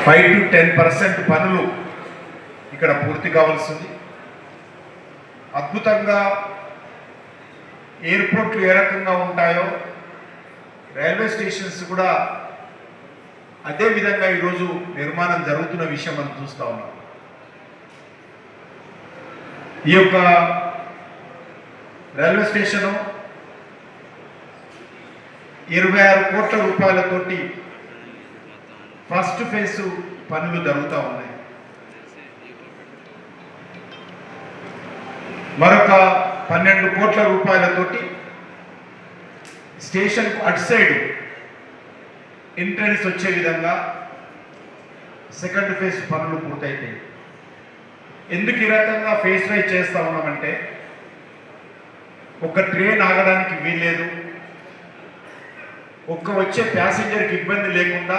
5 to 10% పనులు ఇక్కడ పూర్తి కావాల్సింది. అద్భుతంగా ఎయిర్పోర్ట్లు ఏ రకంగా ఉంటాయో రైల్వే స్టేషన్స్ కూడా అదే విధంగా ఈరోజు నిర్మాణం జరుగుతున్న విషయం మనం చూస్తూ ఉన్నాం. ఈ యొక్క రైల్వే స్టేషను 26 కోట్ల రూపాయలతోటి ఫస్ట్ ఫేజ్ పనులు జరుగుతూ ఉన్నాయి. మరొక 12 కోట్ల రూపాయలతోటి స్టేషన్కు అటు సైడ్ ఎంట్రన్స్ వచ్చే విధంగా సెకండ్ ఫేజ్ పనులు పూర్తయితాయి. ఎందుకు ఈ రకంగా ఫేస్ వైజ్ చేస్తూ ఉన్నామంటే ఒక ట్రైన్ ఆగడానికి వీల్లేదు, ఒక్క వచ్చే ప్యాసింజర్కి ఇబ్బంది లేకుండా